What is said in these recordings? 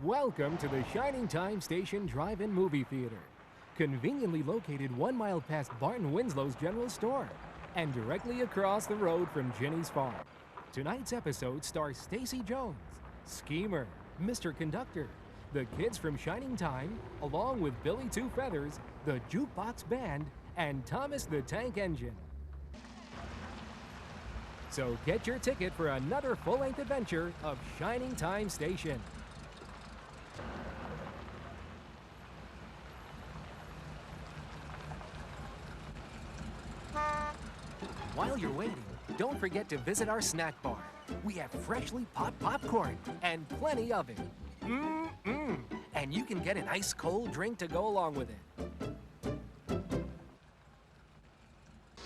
Welcome to the Shining Time Station Drive-In Movie Theater. Conveniently located 1 mile past Barton Winslow's General Store and directly across the road from Ginny's Farm. Tonight's episode stars Stacy Jones, Schemer, Mr. Conductor, the kids from Shining Time, along with Billy Two Feathers, the Jukebox Band, and Thomas the Tank Engine. So get your ticket for another full-length adventure of Shining Time Station. While you're waiting, don't forget to visit our snack bar. We have freshly popped popcorn and plenty of it. And you can get an ice cold drink to go along with it.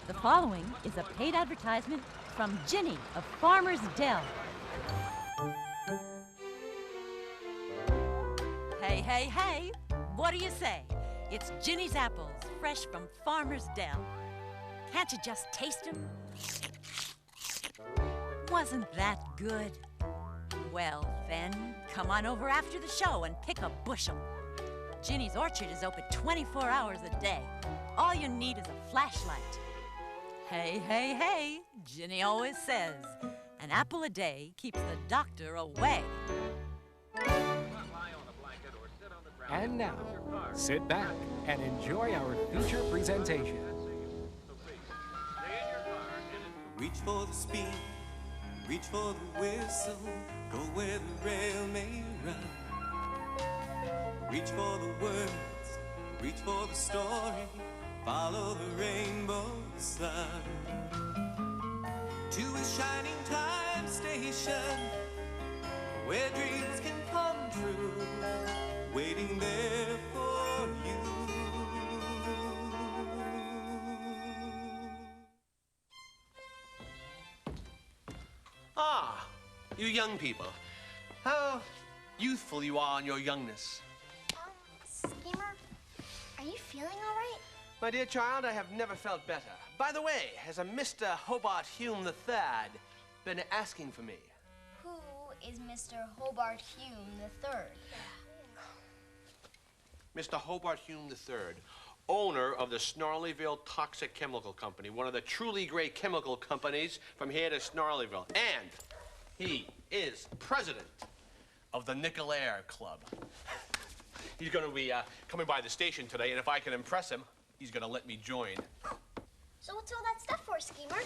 The following is a paid advertisement from Ginny of Farmer's Dell. Hey, hey, hey! What do you say? It's Ginny's apples, fresh from Farmer's Dell. Can't you just taste them? Wasn't that good? Well, then, come on over after the show and pick a bushel. Ginny's Orchard is open 24 hours a day. All you need is a flashlight. Hey, hey, hey, Ginny always says, an apple a day keeps the doctor away. And now, sit back and enjoy our feature presentation. Reach for the speed, reach for the whistle, go where the rail may run. Reach for the words, reach for the story, follow the rainbow sun. To a shining time station, where dreams can come true, waiting there for you. Ah, you young people. How youthful you are in your youngness. Schemer, are you feeling all right? My dear child, I have never felt better. By the way, has a Mr. Hobart Hume III been asking for me? Who is Mr. Hobart Hume III? Mr. Hobart Hume III, owner of the Snarleyville Toxic Chemical Company, one of the truly great chemical companies from here to Snarleyville. And he is president of the Nickel Air Club. He's going to be coming by the station today, and if I can impress him, he's going to let me join. So what's all that stuff for, Schemer?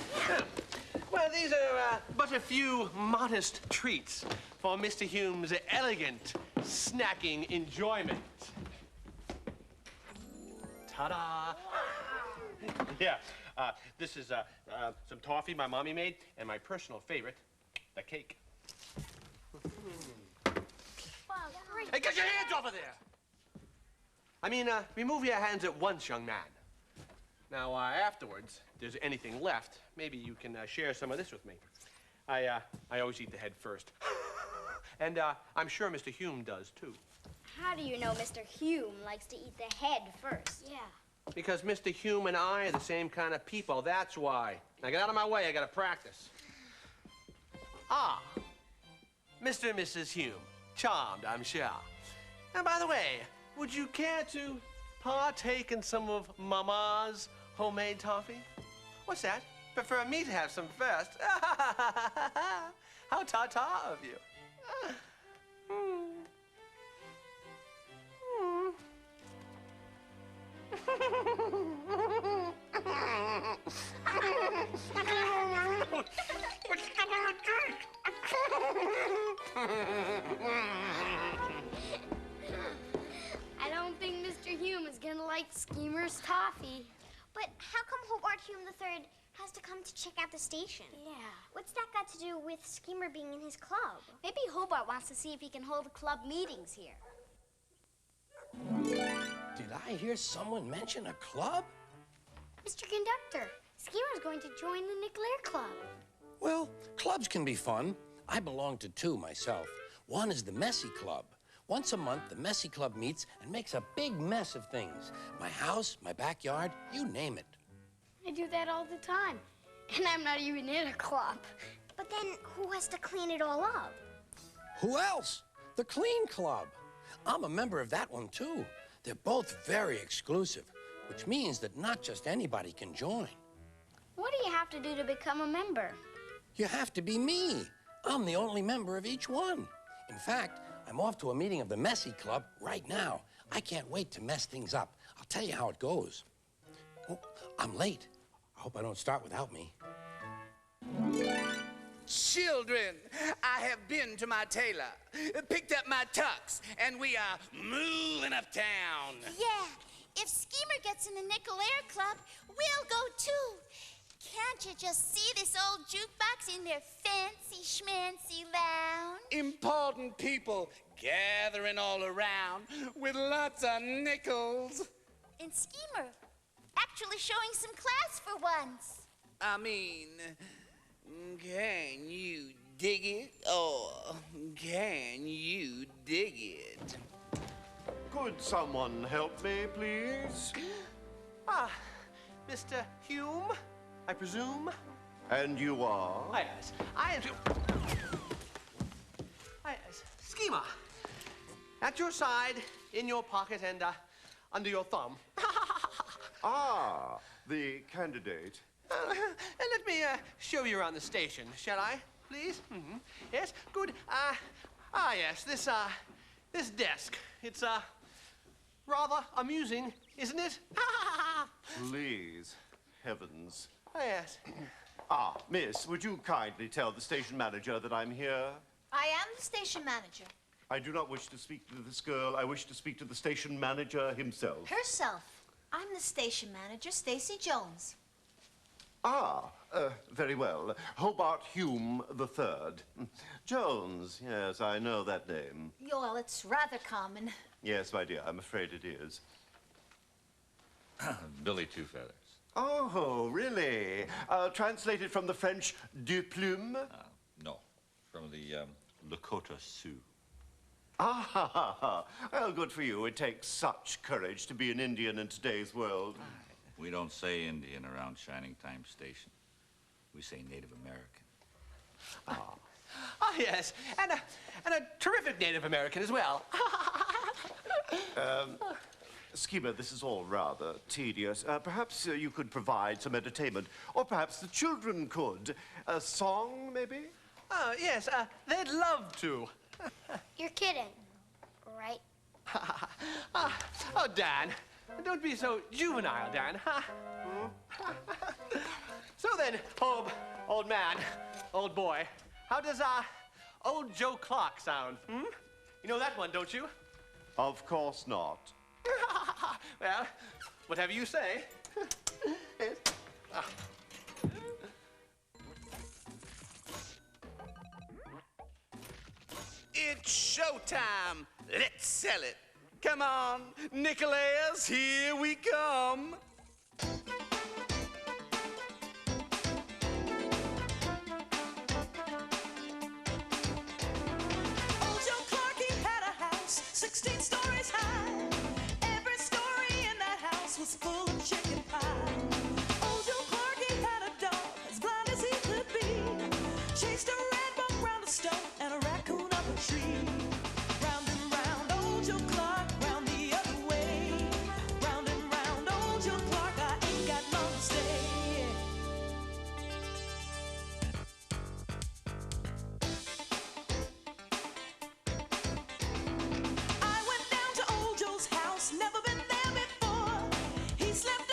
Well, these are but a few modest treats for Mr. Hume's elegant snacking enjoyment. Ta-da! Yeah, this is some toffee my mommy made, and my personal favorite, the cake. Wow, great. Hey, get your hands off of there! I mean, remove your hands at once, young man. Now, afterwards, if there's anything left, maybe you can share some of this with me. I always eat the head first. And I'm sure Mr. Hume does, too. How do you know Mr. Hume likes to eat the head first? Yeah. Because Mr. Hume and I are the same kind of people, that's why. Now get out of my way, I gotta practice. Ah, Mr. and Mrs. Hume. Charmed, I'm sure. And by the way, would you care to partake in some of Mama's homemade toffee? What's that? Prefer me to have some first? How ta-ta of you. I don't think Mr. Hume is gonna like Schemer's toffee. But how come Hobart Hume III has to come to check out the station? Yeah. What's that got to do with Schemer being in his club? Maybe Hobart wants to see if he can hold club meetings here. Did I hear someone mention a club? Mr. Conductor, Schemer's going to join the Nickel Air Club. Well, clubs can be fun. I belong to two myself. One is the Messy Club. Once a month, the Messy Club meets and makes a big mess of things. My house, my backyard, you name it. I do that all the time, and I'm not even in a club. But then who has to clean it all up? Who else? The Clean Club. I'm a member of that one, too. They're both very exclusive, which means that not just anybody can join. What do you have to do to become a member? You have to be me. I'm the only member of each one. In fact, I'm off to a meeting of the Messy Club right now. I can't wait to mess things up. I'll tell you how it goes. Oh, I'm late. I hope I don't start without me. Children, I have been to my tailor, picked up my tux, and we are moving uptown. Yeah, if Schemer gets in the Nickel Air Club, we'll go too. Can't you just see this old jukebox in their fancy schmancy lounge? Important people gathering all around with lots of nickels. And Schemer actually showing some class for once. I mean, can you dig it? Or can you dig it? Could someone help me, please? Ah, Mr. Hume, I presume? And you are? Yes, I am... Schemer. At your side, in your pocket, and under your thumb. Ah, the candidate. And let me show you around the station, shall I, please? Mm-hmm. Yes, good. Yes, this desk. It's rather amusing, isn't it? Please, heavens. Yes. Ah, miss, would you kindly tell the station manager that I'm here? I am the station manager. I do not wish to speak to this girl. I wish to speak to the station manager himself. Herself. I'm the station manager, Stacy Jones. Ah, very well. Hobart Hume III. Jones, yes, I know that name. Well, it's rather common. Yes, my dear, I'm afraid it is. Billy Two Feathers. Oh, really? Translated from the French de plume? No, from the Lakota Sioux. Ah, well, good for you. It takes such courage to be an Indian in today's world. We don't say Indian around Shining Time Station. We say Native American. Oh, yes, and a terrific Native American as well. Schemer, this is all rather tedious. Perhaps you could provide some entertainment, or perhaps the children could. A song, maybe? Oh, yes, they'd love to. You're kidding, right? Oh, Dan, don't be so juvenile, Dan. So then, Hob, old man, old boy, how does old Joe Clark sound? Hmm? You know that one, don't you? Of course not. Well, whatever you say. Yes. It's showtime. Let's sell it. Come on, Nicholas, here we come. Old Joe Clark, he had a house 16 stories high. Every story in that house was full of chicken pie. Old Joe Clark, he had a dog as blind as he could be. Chased a red bug round a stone and a raccoon up a tree. Round and round, old Joe Clark, round the other way. Round and round, old Joe Clark, I ain't got long to stay. I went down to old Joe's house, never been there before. He slept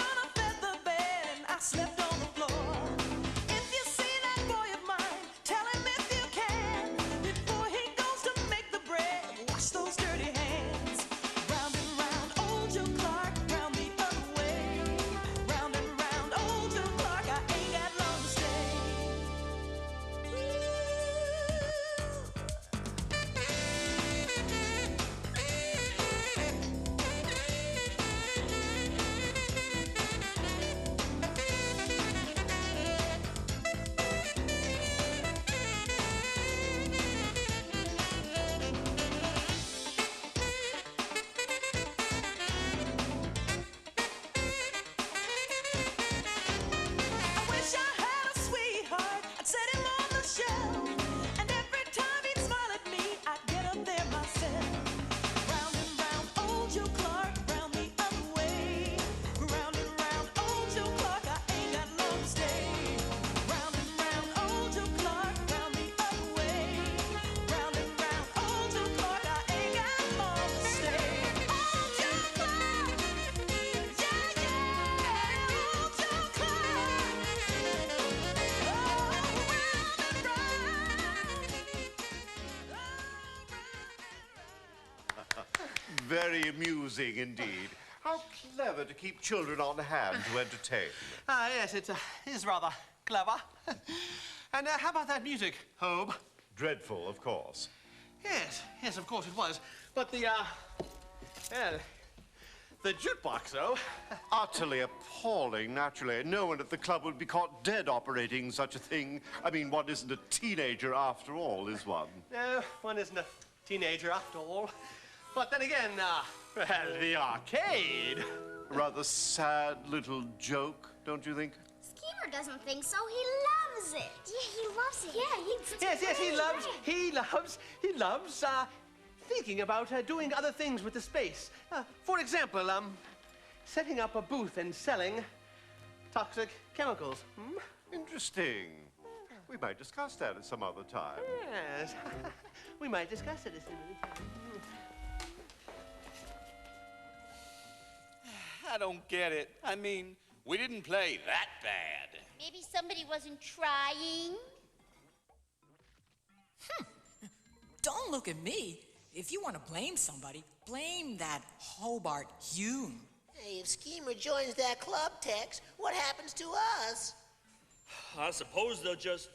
very amusing indeed. How clever to keep children on hand to entertain. Yes, it is rather clever. And how about that music, Hobe? Dreadful, of course. Yes, of course it was. But the jukebox, though. Utterly appalling, naturally. No one at the club would be caught dead operating such a thing. I mean, one isn't a teenager after all, is one? No, one isn't a teenager after all. But then again, well, the arcade. Rather sad little joke, don't you think? Schemer doesn't think so. He loves it. Yeah, he loves it. Yeah, Yes, he loves thinking about doing other things with the space. For example, setting up a booth and selling toxic chemicals. Interesting. We might discuss that at some other time. Yes, we might discuss it at some other time. I don't get it. I mean, we didn't play that bad. Maybe somebody wasn't trying. Don't look at me. If you want to blame somebody, blame that Hobart Hume. Hey, if Schemer joins that club, Tex, what happens to us? I suppose they'll just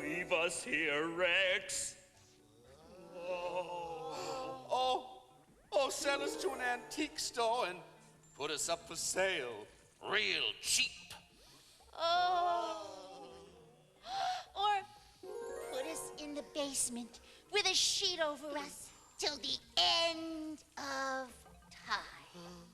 leave us here, Rex. Or sell us to an antique store and put us up for sale, real cheap. Oh. Or put us in the basement with a sheet over us till the end of time.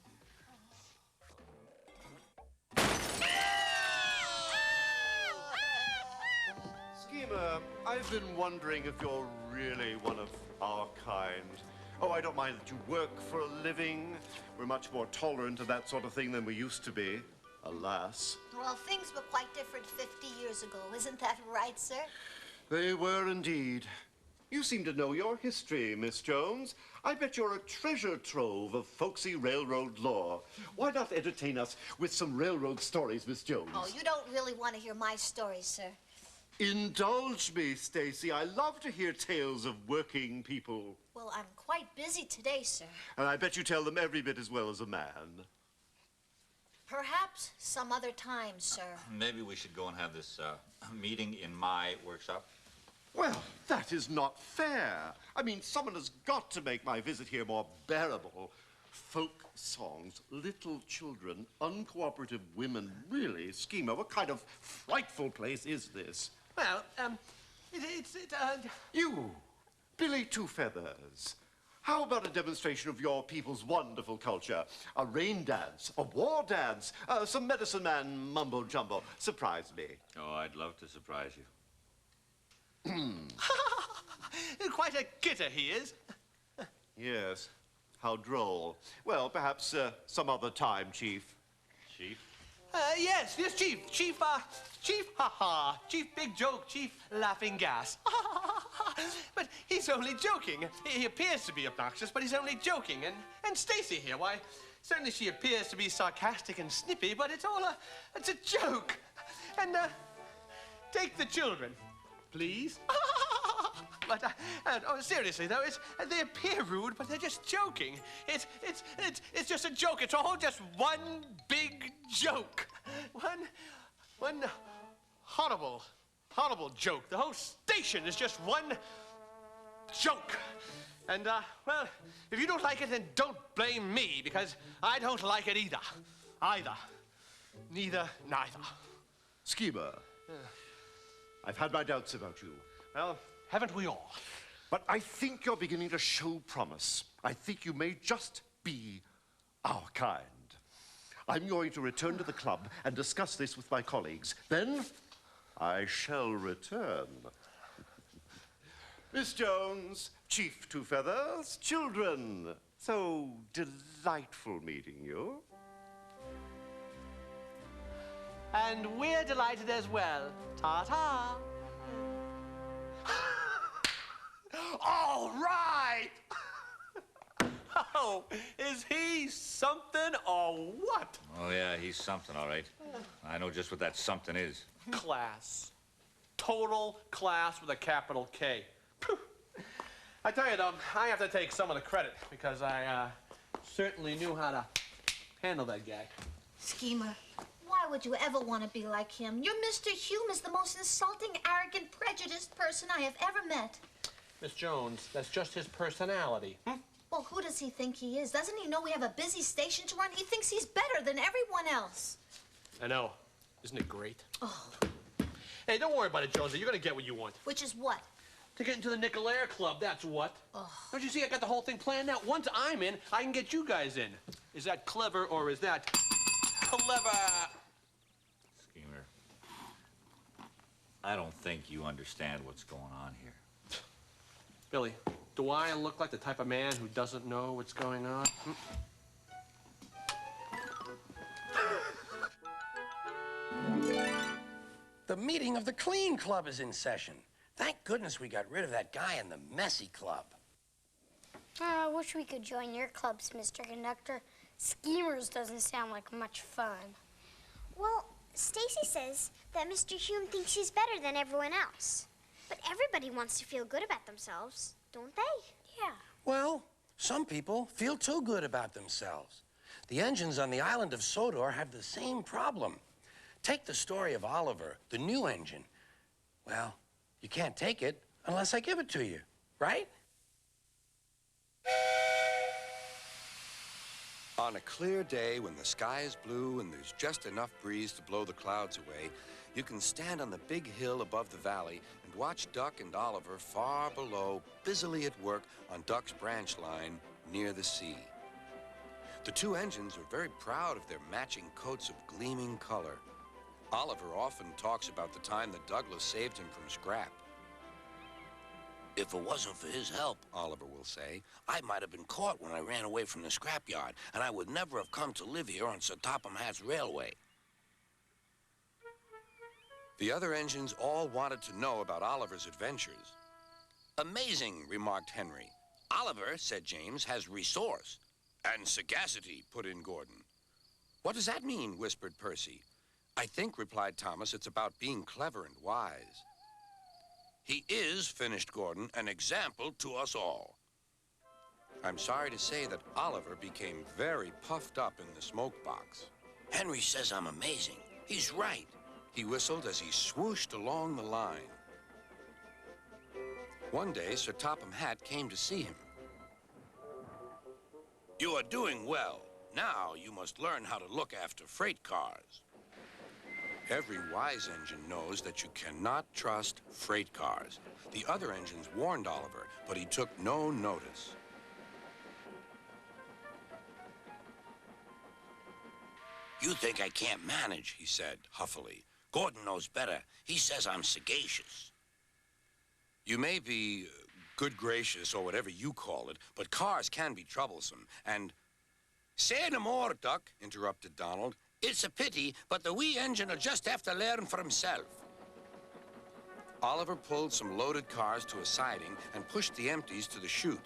Schemer, I've been wondering if you're really one of our kind. Oh, I don't mind that you work for a living. We're much more tolerant of that sort of thing than we used to be, alas. Well, things were quite different 50 years ago. Isn't that right, sir? They were indeed. You seem to know your history, Miss Jones. I bet you're a treasure trove of folksy railroad lore. Why not entertain us with some railroad stories, Miss Jones? Oh, you don't really want to hear my stories, sir. Indulge me, Stacy. I love to hear tales of working people. Well, I'm quite busy today, sir. And I bet you tell them every bit as well as a man. Perhaps some other time, sir. Maybe we should go and have this meeting in my workshop. Well, that is not fair. I mean, someone has got to make my visit here more bearable. Folk songs, little children, uncooperative women. Really, Schemer, what kind of frightful place is this? Well, You, Billy Two Feathers. How about a demonstration of your people's wonderful culture? A rain dance, a war dance, some medicine man mumbo-jumbo. Surprise me. Oh, I'd love to surprise you. quite a kidder he is. Yes, how droll. Well, perhaps some other time, Chief. Chief? Yes, Chief. Chief, Chief, big joke, Chief, laughing gas. But he's only joking. He appears to be obnoxious, but he's only joking. And Stacy here, why, certainly she appears to be sarcastic and snippy, but it's all it's a joke. And, take the children, please. But, oh, seriously, though, they appear rude, but they're just joking. It's just a joke. It's all just one big joke. One horrible joke. The whole station is just one joke. And, well, if you don't like it, then don't blame me, because I don't like it either. Neither. Schemer, I've had my doubts about you. Well, haven't we all? But I think you're beginning to show promise. I think you may just be our kind. I'm going to return to the club and discuss this with my colleagues. Then I shall return. Miss Jones, Chief Two Feathers, children. So delightful meeting you. And we're delighted as well. Ta-ta. All right! Oh, is he something or what? Oh, yeah, he's something, all right. I know just what that something is. Class. Total class with a capital K. I tell you, though, I have to take some of the credit because I certainly knew how to handle that guy. Schemer, why would you ever want to be like him? Your Mr. Hume is the most insulting, arrogant, prejudiced person I have ever met. Miss Jones, that's just his personality. Well, who does he think he is? Doesn't he know we have a busy station to run? He thinks he's better than everyone else. I know. Isn't it great? Oh. Hey, don't worry about it, Jonesy. You're going to get what you want. Which is what? To get into the Nickel-Air Club, that's what. Oh. Don't you see I got the whole thing planned out? Once I'm in, I can get you guys in. Is that clever or is that clever? Schemer, I don't think you understand what's going on here. Billy, do I look like the type of man who doesn't know what's going on? The meeting of the Clean Club is in session. Thank goodness we got rid of that guy in the Messy Club. I wish we could join your clubs, Mr. Conductor. Schemers doesn't sound like much fun. Well, Stacy says that Mr. Hume thinks he's better than everyone else. But everybody wants to feel good about themselves, don't they? Yeah. Well, some people feel too good about themselves. The engines on the island of Sodor have the same problem. Take the story of Oliver, the new engine. Well, you can't take it unless I give it to you, right? On a clear day when the sky is blue and there's just enough breeze to blow the clouds away, you can stand on the big hill above the valley and watch Duck and Oliver far below, busily at work on Duck's branch line near the sea. The two engines are very proud of their matching coats of gleaming color. Oliver often talks about the time that Douglas saved him from scrap. If it wasn't for his help, Oliver will say, I might have been caught when I ran away from the scrapyard, and I would never have come to live here on Sir Topham Hatt's railway. The other engines all wanted to know about Oliver's adventures. Amazing, remarked Henry. Oliver, said James, has resource. And sagacity, put in Gordon. What does that mean? Whispered Percy. I think, replied Thomas, it's about being clever and wise. He is, finished Gordon, an example to us all. I'm sorry to say that Oliver became very puffed up in the smoke box. Henry says I'm amazing. He's right. He whistled as he swooshed along the line. One day, Sir Topham Hatt came to see him. You are doing well. Now you must learn how to look after freight cars. Every wise engine knows that you cannot trust freight cars. The other engines warned Oliver, but he took no notice. You think I can't manage, he said, huffily. Gordon knows better. He says I'm sagacious. You may be good gracious or whatever you call it, but cars can be troublesome, and... Say no more, Duck, interrupted Donald. It's a pity, but the wee engine will just have to learn for himself. Oliver pulled some loaded cars to a siding and pushed the empties to the chute.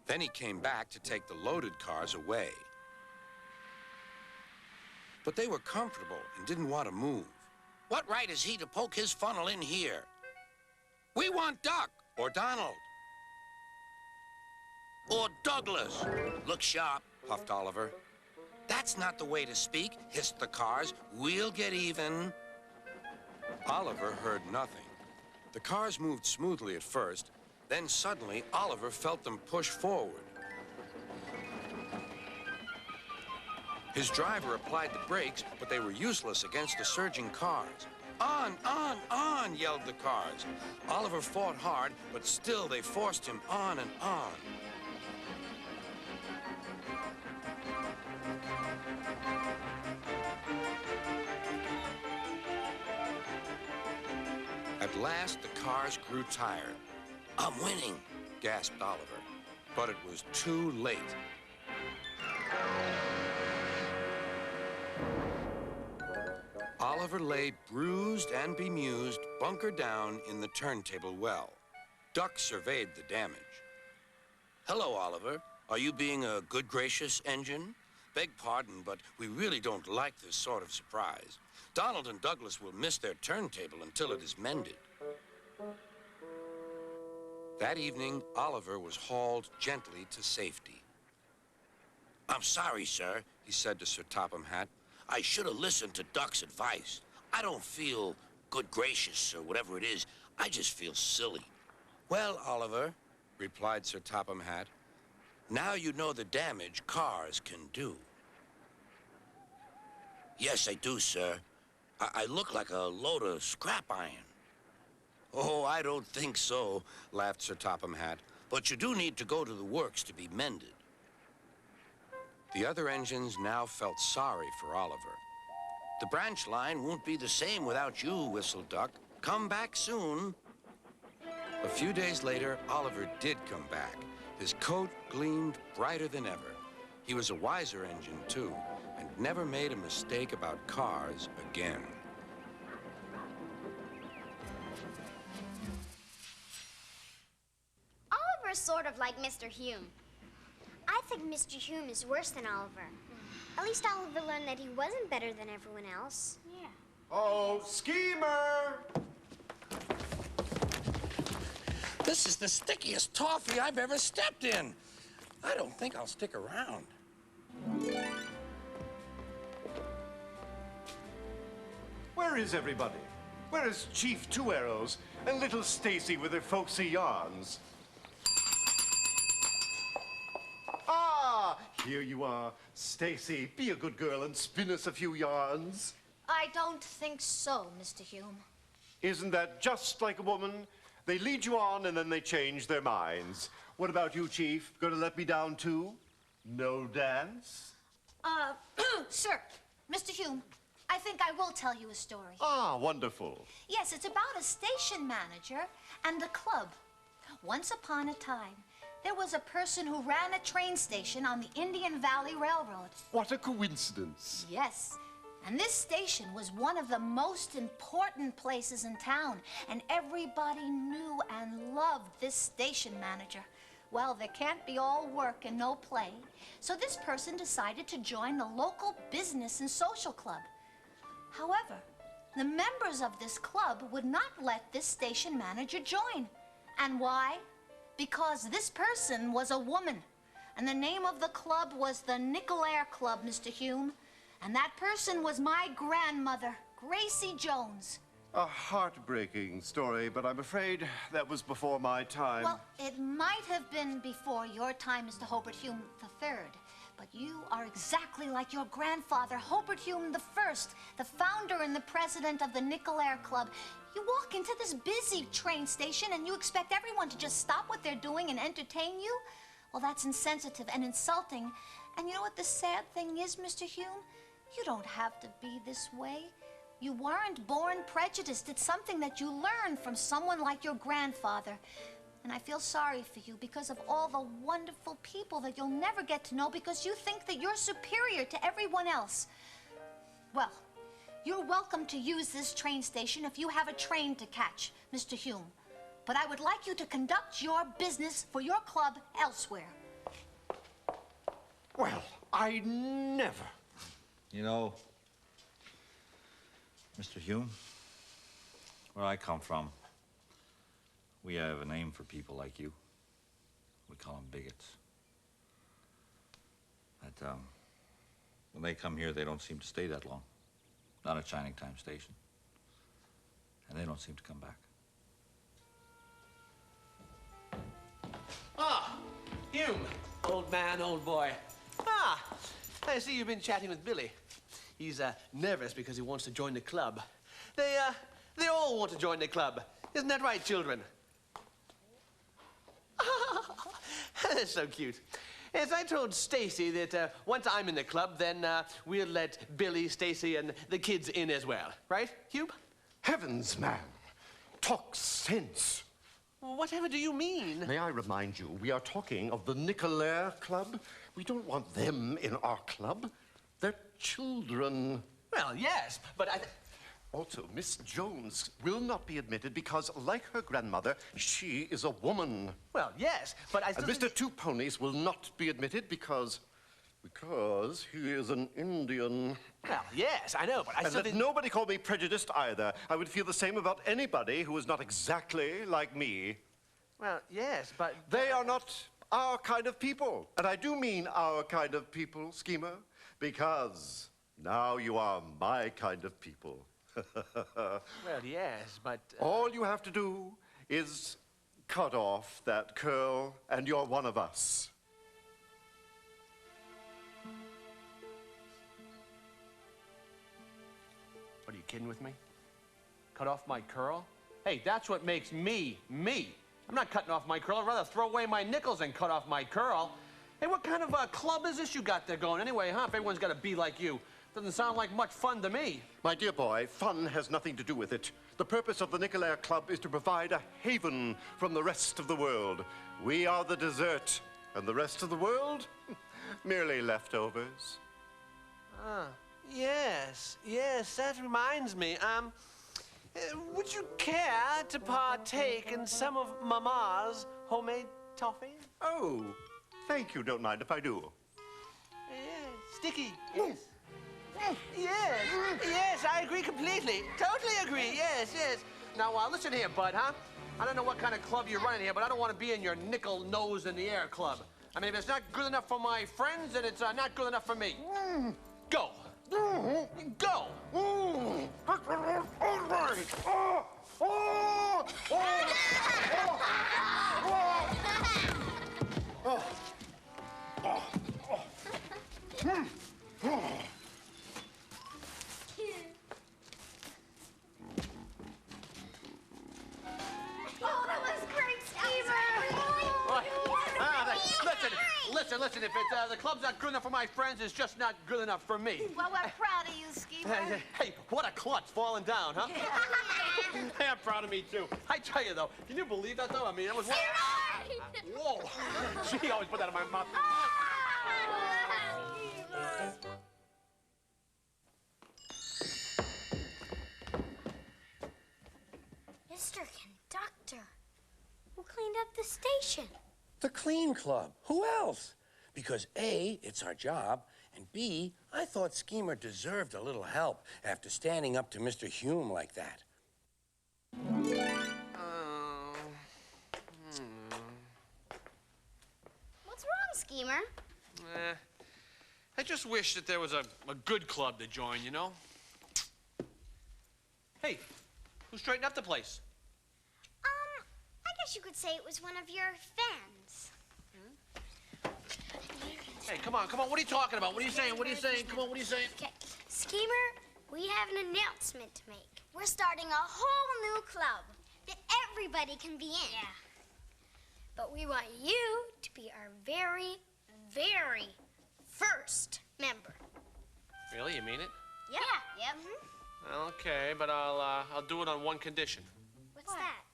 Then he came back to take the loaded cars away. But they were comfortable and didn't want to move. What right is he to poke his funnel in here? We want Duck or Donald. Or Douglas. Look sharp, puffed Oliver. That's not the way to speak, hissed the cars. We'll get even. Oliver heard nothing. The cars moved smoothly at first, then suddenly Oliver felt them push forward. His driver applied the brakes, but they were useless against the surging cars. On, yelled the cars. Oliver fought hard, but still they forced him on and on. At last, the cars grew tired. I'm winning, gasped Oliver. But it was too late. Oliver lay bruised and bemused, bunker down in the turntable well. Duck surveyed the damage. Hello, Oliver. Are you being a good, gracious engine? Beg pardon, but we really don't like this sort of surprise. Donald and Douglas will miss their turntable until it is mended. That evening, Oliver was hauled gently to safety. I'm sorry, sir, he said to Sir Topham Hatt. I should have listened to Duck's advice. I don't feel good gracious or whatever it is. I just feel silly. Well, Oliver, replied Sir Topham Hatt, now you know the damage cars can do. Yes, I do, sir. I look like a load of scrap iron. Oh, I don't think so, laughed Sir Topham Hatt. But you do need to go to the works to be mended. The other engines now felt sorry for Oliver. The branch line won't be the same without you, whistled Duck. Come back soon. A few days later, Oliver did come back. His coat gleamed brighter than ever. He was a wiser engine, too, and never made a mistake about cars again. Oliver's sort of like Mr. Hume. I think Mr. Hume is worse than Oliver. At least Oliver learned that he wasn't better than everyone else. Yeah. Oh, Schemer! This is the stickiest toffee I've ever stepped in. I don't think I'll stick around. Where is everybody? Where is Chief Two Arrows and little Stacy with her folksy yarns? Ah, here you are. Stacy, be a good girl and spin us a few yarns. I don't think so, Mr. Hume. Isn't that just like a woman? They lead you on and then they change their minds. What about you, Chief? Going to let me down too? No dance? Sir, Mr. Hume, I think I will tell you a story. Ah, wonderful. Yes, it's about a station manager and a club. Once upon a time, there was a person who ran a train station on the Indian Valley Railroad. What a coincidence. Yes. And this station was one of the most important places in town, and everybody knew and loved this station manager. Well, there can't be all work and no play, so this person decided to join the local business and social club. However, the members of this club would not let this station manager join. And why? Because this person was a woman, and the name of the club was the Nickel-Air Club, Mr. Hume. And that person was my grandmother, Gracie Jones. A heartbreaking story, but I'm afraid that was before my time. Well, it might have been before your time, Mr. Hobart Hume III, but you are exactly like your grandfather, Hobart Hume I, the founder and the president of the Nickel-Air Club. You walk into this busy train station and you expect everyone to just stop what they're doing and entertain you? Well, that's insensitive and insulting. And you know what the sad thing is, Mr. Hume? You don't have to be this way. You weren't born prejudiced. It's something that you learned from someone like your grandfather. And I feel sorry for you because of all the wonderful people that you'll never get to know because you think that you're superior to everyone else. Well, you're welcome to use this train station if you have a train to catch, Mr. Hume. But I would like you to conduct your business for your club elsewhere. Well, I never. You know, Mr. Hume, where I come from, we have a name for people like you. We call them bigots. But when they come here, they don't seem to stay that long. Not at Shining Time Station. And they don't seem to come back. Ah, Hume, old man, old boy. Ah, I see you've been chatting with Billy. He's nervous because he wants to join the club. They all want to join the club. Isn't that right, children? That's so cute. Yes, I told Stacy that once I'm in the club, then we'll let Billy, Stacy, and the kids in as well. Right, Hugh? Heavens, man. Talk sense. Whatever do you mean? May I remind you, we are talking of the Nickel-Air Club. We don't want them in our club. They're children. Well, yes, but I... Also, Miss Jones will not be admitted because, like her grandmother, she is a woman. Well, yes, but I still... And Mr. Two Ponies will not be admitted because Because he is an Indian. Well, yes, I know, but I And still let think... nobody call me prejudiced either. I would feel the same about anybody who is not exactly like me. Well, yes, but... They are not our kind of people. And I do mean our kind of people, Schemer, because now you are my kind of people. Well, yes, but... All you have to do is cut off that curl, and you're one of us. What, are you kidding with me? Cut off my curl? Hey, that's what makes me, me. I'm not cutting off my curl. I'd rather throw away my nickels than cut off my curl. Hey, what kind of a club is this you got there going anyway, huh? If everyone's got to be like you. Doesn't sound like much fun to me. My dear boy, fun has nothing to do with it. The purpose of the Nickel Air Club is to provide a haven from the rest of the world. We are the dessert, and the rest of the world, merely leftovers. Ah, yes, that reminds me. Would you care to partake in some of Mama's homemade toffee? Oh, thank you. Don't mind if I do. Sticky. Yes. Yes, I agree completely. Totally agree. Yes. Now, listen here, bud, huh? I don't know what kind of club you're running here, but I don't want to be in your nickel nose in the air club. I mean, if it's not good enough for my friends, then it's not good enough for me. Go. Go. Listen, if the club's not good enough for my friends, it's just not good enough for me. Well, we're proud of you, Schemer. Hey, what a klutz falling down, huh? Hey, I'm proud of me, too. I tell you, though, can you believe that, though? I mean, it was... Whoa! She always put that in my mouth. Mr. Conductor, who cleaned up the station? The Clean Club. Who else? Because A, it's our job, and B, I thought Schemer deserved a little help after standing up to Mr. Hume like that. What's wrong, Schemer? I just wish that there was a good club to join, you know? Hey, who straightened up the place? I guess you could say it was one of your fans. Hey, come on. What are you talking about? What are you saying? Come on, what are you saying? Okay, Schemer, we have an announcement to make. We're starting a whole new club that everybody can be in. Yeah. But we want you to be our very, very first member. Really? You mean it? Yeah. Yep. Mm-hmm. Okay, but I'll do it on one condition. What's that?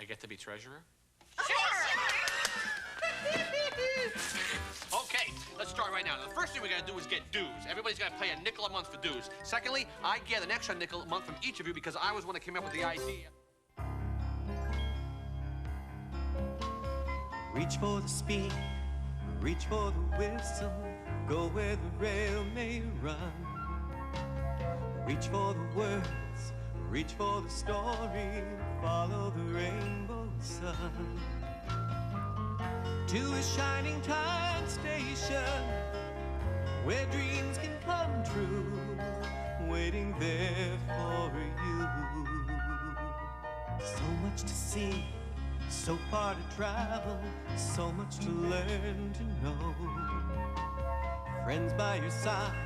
I get to be treasurer? Sure. Okay, let's start right now. The first thing we gotta do is get dues. Everybody's gotta pay a nickel a month for dues. Secondly, I get an extra nickel a month from each of you because I was the one that came up with the idea. Reach for the speed, reach for the whistle, go where the rail may run. Reach for the words, reach for the story, follow the rainbow sun. To a shining time station, where dreams can come true, waiting there for you. So much to see, so far to travel, so much to learn to know. Friends by your side,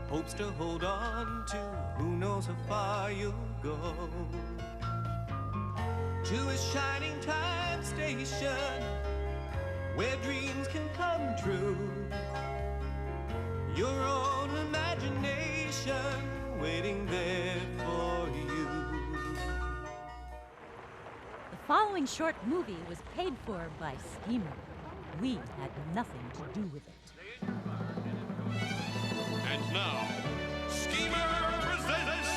hopes to hold on to, who knows how far you'll go. To a shining time station, where dreams can come true, your own imagination waiting there for you. The following short movie was paid for by Schemer. We had nothing to do with it. And now, Schemer presents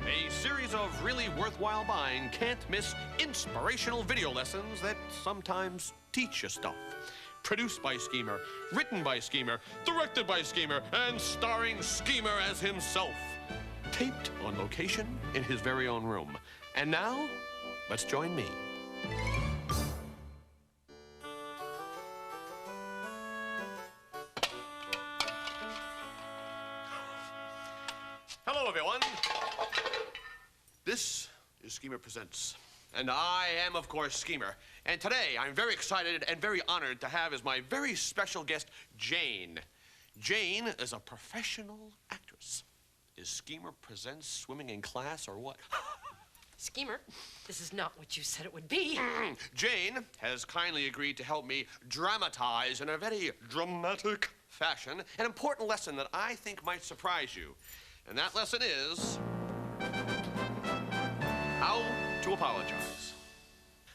a series of really worthwhile buying, can't-miss inspirational video lessons that sometimes teach you stuff. produced by Schemer, written by Schemer, directed by Schemer, and starring Schemer as himself. Taped on location in his very own room. And now, let's join me. Hello, everyone. This is Schemer Presents. And I am, of course, Schemer. And today, I'm very excited and very honored to have as my very special guest, Jane. Jane is a professional actress. Is Schemer Presents swimming in class or what? Schemer, this is not what you said it would be. Jane has kindly agreed to help me dramatize in a very dramatic fashion an important lesson that I think might surprise you. And that lesson is how to apologize.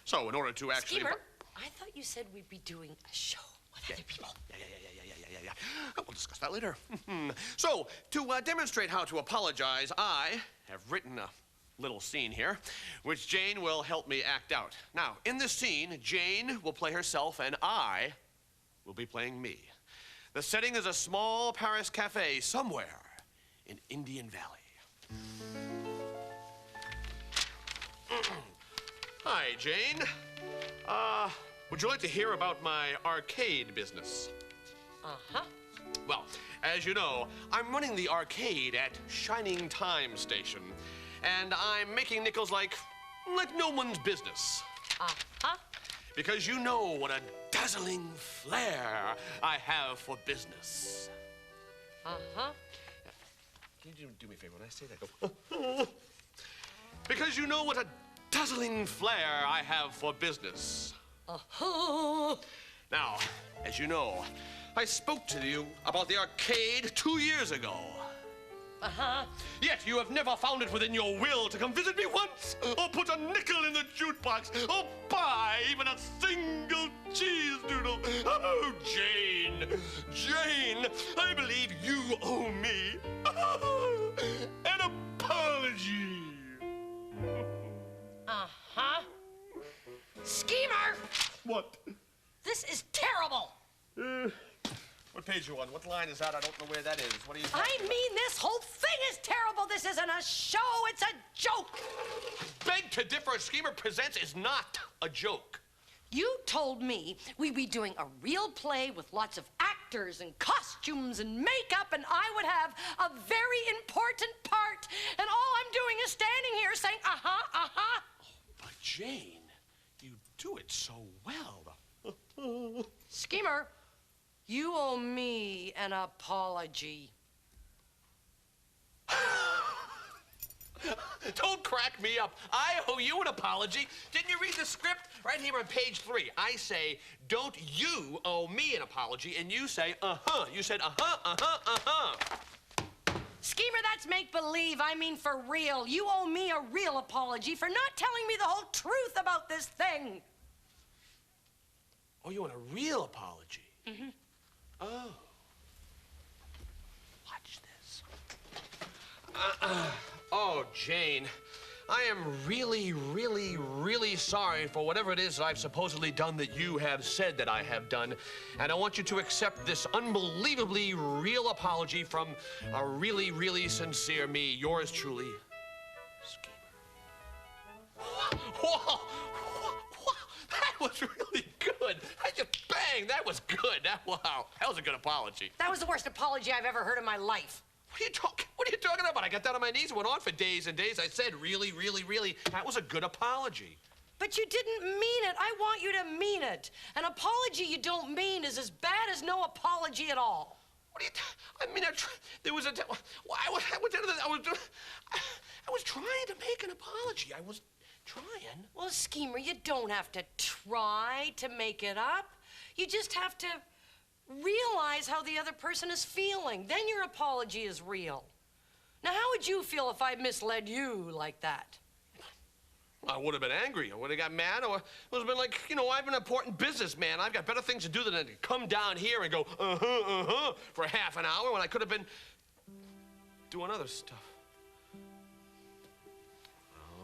So, in order to actually... Schemer, I thought you said we'd be doing a show with other people. Yeah. We'll discuss that later. So, to demonstrate how to apologize, I have written a little scene here, which Jane will help me act out. Now, in this scene, Jane will play herself, and I will be playing me. The setting is a small Paris cafe somewhere in Indian Valley. Hi, Jane. Would you like to hear about my arcade business? Uh-huh. Well, as you know, I'm running the arcade at Shining Time Station, and I'm making nickels like no one's business. Uh-huh. Because you know what a dazzling flair I have for business. Uh-huh. Can you do me a favor when I say that? Go. Because you know what a dazzling flair I have for business. Uh-huh. Now, as you know, I spoke to you about the arcade 2 years ago. Uh-huh. Yet you have never found it within your will to come visit me once, or put a nickel in the jukebox, or buy even a single cheese doodle. Oh, Jane, Jane, I believe you owe me an apology. Uh-huh. Schemer! What? This is terrible. What page you on? What line is that? I don't know where that is. What are you I mean, this whole thing is terrible. This isn't a show, it's a joke. Beg to differ. Schemer Presents is not a joke. You told me we'd be doing a real play with lots of actors and costumes and makeup, and I would have a very important part. And all I'm doing is standing here saying, uh-huh, uh-huh. But Jane, you do it so well. Schemer, you owe me an apology. Don't crack me up. I owe you an apology. Didn't you read the script? Right here on page 3. I say, don't you owe me an apology, and you say, uh-huh. You said, uh-huh, uh-huh, uh-huh. Schemer, that's make-believe. I mean for real. You owe me a real apology for not telling me the whole truth about this thing. Oh, you want a real apology? Mm-hmm. Oh. Watch this. Oh, Jane, I am really, really, really sorry for whatever it is that I've supposedly done that you have said that I have done. And I want you to accept this unbelievably real apology from a really, really sincere me. Yours truly, Schemer. Whoa! That was really good. I just bang. That was good. Wow. That was a good apology. That was the worst apology I've ever heard in my life. What are you talking about? I got down on my knees and went on for days and days. I said, really, really, really. That was a good apology. But you didn't mean it. I want you to mean it. An apology you don't mean is as bad as no apology at all. What are you? I mean, there was a. I was trying to make an apology. I was trying. Well, Schemer, you don't have to try to make it up. You just have to realize how the other person is feeling. Then your apology is real. Now, how would you feel if I misled you like that? I would have been angry. I would have got mad. Or it would have been like, you know, I'm an important businessman. I've got better things to do than to come down here and go, for half an hour when I could have been doing other stuff.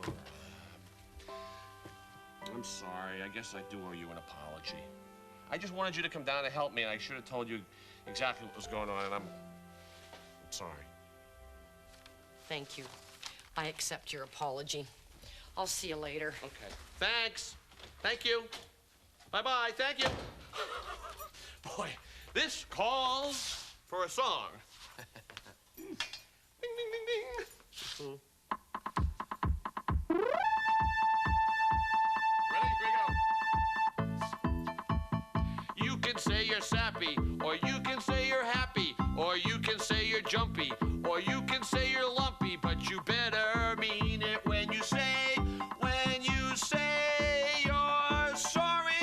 Oh, I'm sorry. I guess I do owe you an apology. I just wanted you to come down to help me, and I should have told you exactly what was going on, and I'm sorry. Thank you. I accept your apology. I'll see you later. Okay. Thanks. Thank you. Bye-bye. Thank you. Boy, this calls for a song. Ding, ding, ding, ding. Ready? Here we go. You can say you're sappy, or you can say you're happy, or you can say you're jumpy, or you can say you're lumpy, but you better mean it when you say you're sorry.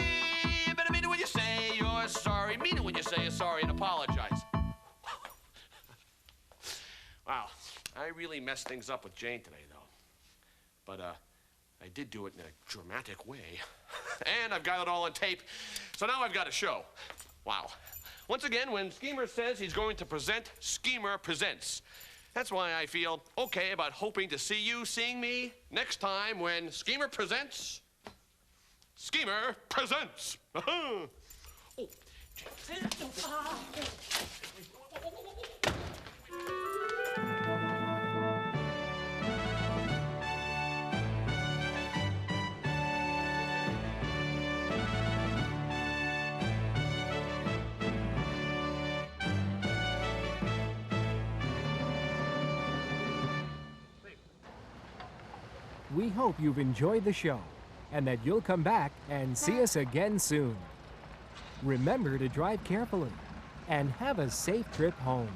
You better mean it when you say you're sorry. Mean it when you say you're sorry and apologize. Wow, I really messed things up with Jane today, though. But, I did do it in a dramatic way. And I've got it all on tape, so now I've got a show. Wow. Once again, when Schemer says he's going to present, Schemer presents. That's why I feel okay about hoping to see you seeing me next time when Schemer presents. Schemer presents. Oh. We hope you've enjoyed the show and that you'll come back and see us again soon. Remember to drive carefully and have a safe trip home.